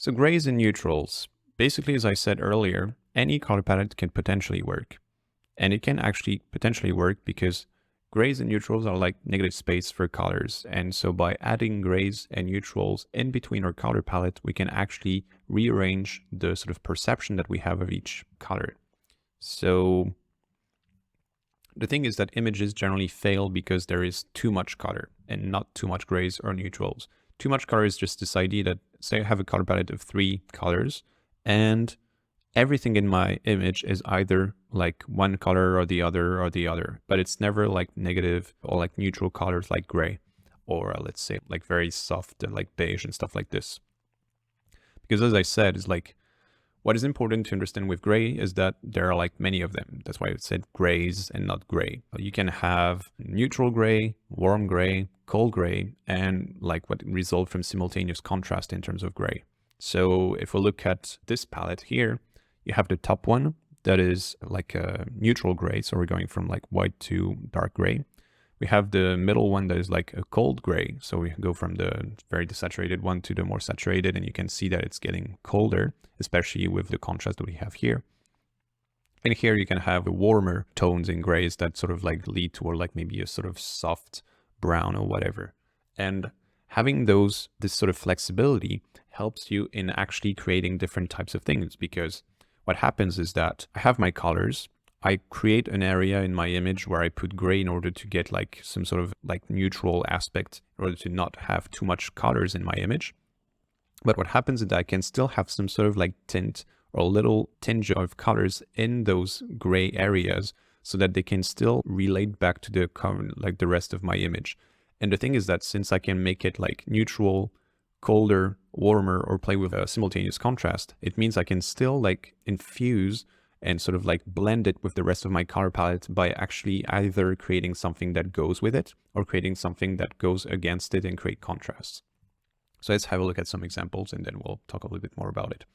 So grays and neutrals. Basically, as I said earlier, any color palette can potentially work. And it can actually potentially work because grays and neutrals are like negative space for colors. And so by adding grays and neutrals in between our color palette, we can actually rearrange the sort of perception that we have of each color. So the thing is that images generally fail because there is too much color and not too much grays or neutrals. Too much color is just this idea that, say I have a color palette of 3 colors and everything in my image is either like one color or the other, but it's never like negative or like neutral colors like gray, or let's say like very soft like beige and stuff like this. Because as I said, is like, what is important to understand with gray is that there are like many of them. That's why I said grays and not gray. You can have neutral gray, warm gray, cold gray, and like what result from simultaneous contrast in terms of gray. So if we look at this palette here, you have the top one that is like a neutral gray. So we're going from like white to dark gray. We have the middle one that is like a cold gray. So we go from the very desaturated one to the more saturated, and you can see that it's getting colder, especially with the contrast that we have here. And here you can have warmer tones in grays that sort of like lead toward like maybe a sort of soft brown or whatever. And having this sort of flexibility helps you in actually creating different types of things, because what happens is that I have my colors. I create an area in my image where I put gray in order to get like some sort of like neutral aspect in order to not have too much colors in my image. But what happens is that I can still have some sort of like tint or a little tinge of colors in those gray areas so that they can still relate back to the rest of my image. And the thing is that since I can make it like neutral, colder, warmer, or play with a simultaneous contrast, it means I can still like infuse and sort of like blend it with the rest of my color palette by actually either creating something that goes with it or creating something that goes against it and create contrasts. So let's have a look at some examples and then we'll talk a little bit more about it.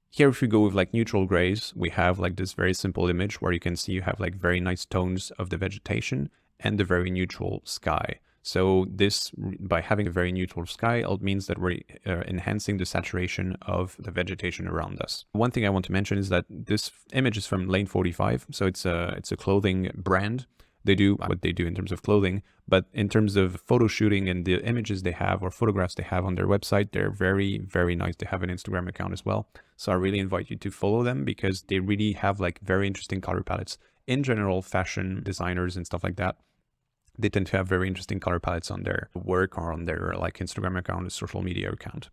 Here, if we go with like neutral grays, we have like this very simple image where you can see you have like very nice tones of the vegetation and the very neutral sky. So this, by having a very neutral sky, it means that we're enhancing the saturation of the vegetation around us. One thing I want to mention is that this image is from Lane 45. So it's a clothing brand. They do what they do in terms of clothing, but in terms of photo shooting and the images they have or photographs they have on their website, they're very, very nice. They have an Instagram account as well. So I really invite you to follow them because they really have like very interesting color palettes. In general, fashion designers and stuff like that, they tend to have very interesting color palettes on their work or on their like Instagram account or social media account.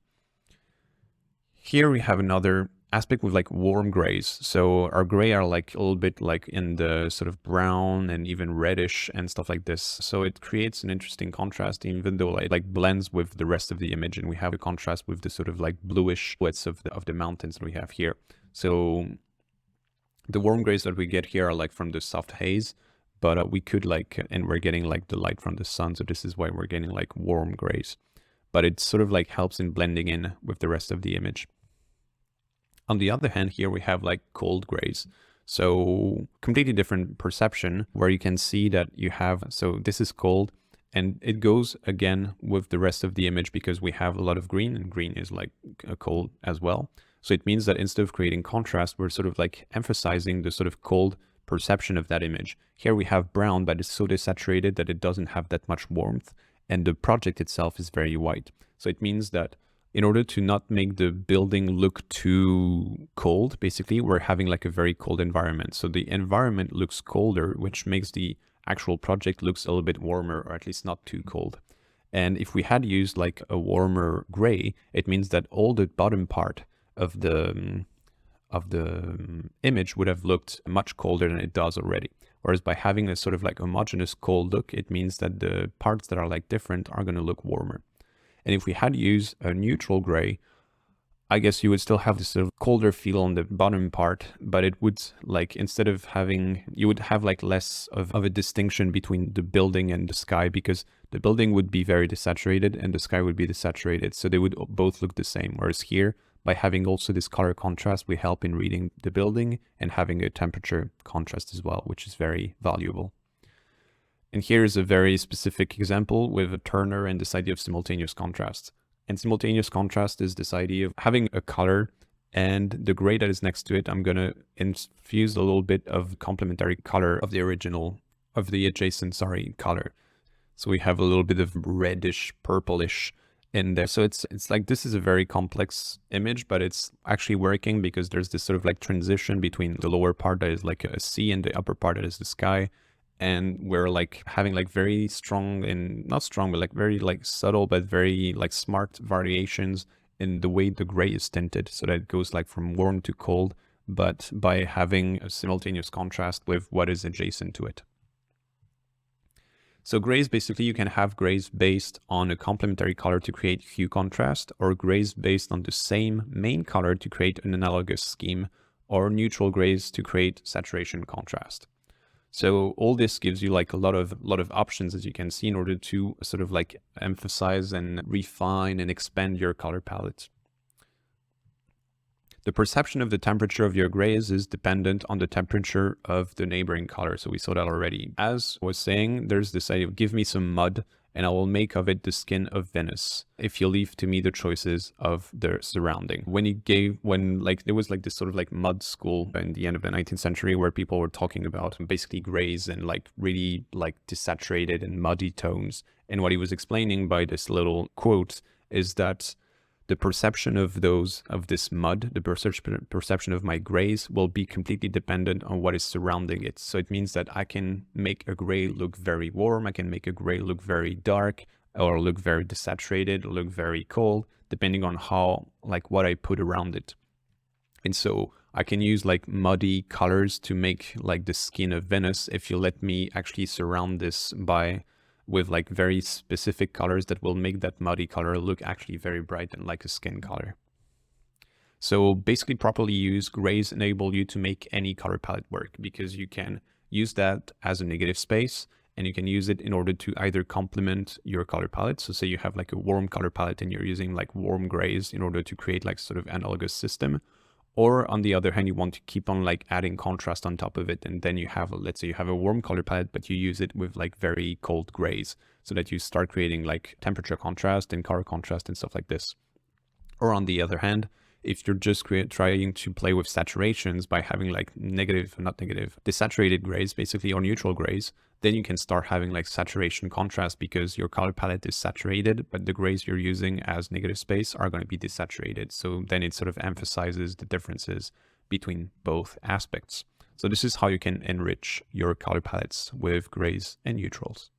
Here we have another aspect with like warm grays. So our gray are like a little bit like in the sort of brown and even reddish and stuff like this. So it creates an interesting contrast, even though it like blends with the rest of the image. And we have a contrast with the sort of like bluish silhouettes of the mountains that we have here. So the warm grays that we get here are like from the soft haze. But we could like, and we're getting like the light from the sun. So this is why we're getting like warm grays. But it sort of like helps in blending in with the rest of the image. On the other hand, here we have like cold grays. So completely different perception where you can see that you have, so this is cold and it goes again with the rest of the image because we have a lot of green and green is like cold as well. So it means that instead of creating contrast, we're sort of like emphasizing the sort of cold perception of that image. Here we have brown, but it's so desaturated that it doesn't have that much warmth and the project itself is very white. So it means that in order to not make the building look too cold, basically we're having like a very cold environment. So the environment looks colder, which makes the actual project looks a little bit warmer or at least not too cold. And if we had used like a warmer gray, it means that all the bottom part of the image would have looked much colder than it does already. Whereas by having a sort of like homogeneous cold look, it means that the parts that are like different are going to look warmer. And if we had used a neutral gray, I guess you would still have this sort of colder feel on the bottom part, but it would like, instead of having, you would have like less of a distinction between the building and the sky, because the building would be very desaturated and the sky would be desaturated. So they would both look the same. Whereas here, by having also this color contrast, we help in reading the building and having a temperature contrast as well, which is very valuable. And here's a very specific example with a Turner and this idea of simultaneous contrast. And simultaneous contrast is this idea of having a color and the gray that is next to it, I'm going to infuse a little bit of complementary color of the adjacent, color. So we have a little bit of reddish, purplish in there. So it's like, this is a very complex image, but it's actually working because there's this sort of like transition between the lower part that is like a sea and the upper part that is the sky. And we're like having like very strong and not strong, but like very like subtle, but very like smart variations in the way the gray is tinted. So that it goes like from warm to cold, but by having a simultaneous contrast with what is adjacent to it. So grays, basically you can have grays based on a complementary color to create hue contrast, or grays based on the same main color to create an analogous scheme, or neutral grays to create saturation contrast. So all this gives you like a lot of options, as you can see, in order to sort of like emphasize and refine and expand your color palette. The perception of the temperature of your grays is dependent on the temperature of the neighboring color. So we saw that already. As I was saying, there's this idea of give me some mud and I will make of it the skin of Venice, if you leave to me the choices of the surrounding. There was like this sort of like mud school in the end of the 19th century where people were talking about basically grays and like really like desaturated and muddy tones. And what he was explaining by this little quote is that the perception of this mud, the perception of my grays will be completely dependent on what is surrounding it. So it means that I can make a gray look very warm, I can make a gray look very dark, or look very desaturated, or look very cold, depending on how, like what I put around it. And so I can use like muddy colors to make like the skin of Venice if you let me actually surround this with like very specific colors that will make that muddy color look actually very bright and like a skin color. So basically properly used, grays enable you to make any color palette work, because you can use that as a negative space and you can use it in order to either complement your color palette. So say you have like a warm color palette and you're using like warm grays in order to create like sort of analogous system. Or on the other hand, you want to keep on like adding contrast on top of it. And then you have, let's say you have a warm color palette, but you use it with like very cold grays so that you start creating like temperature contrast and color contrast and stuff like this. Or on the other hand, if you're just trying to play with saturations by having like desaturated grays, basically, or neutral grays, then you can start having like saturation contrast because your color palette is saturated, but the grays you're using as negative space are going to be desaturated. So then it sort of emphasizes the differences between both aspects. So this is how you can enrich your color palettes with grays and neutrals.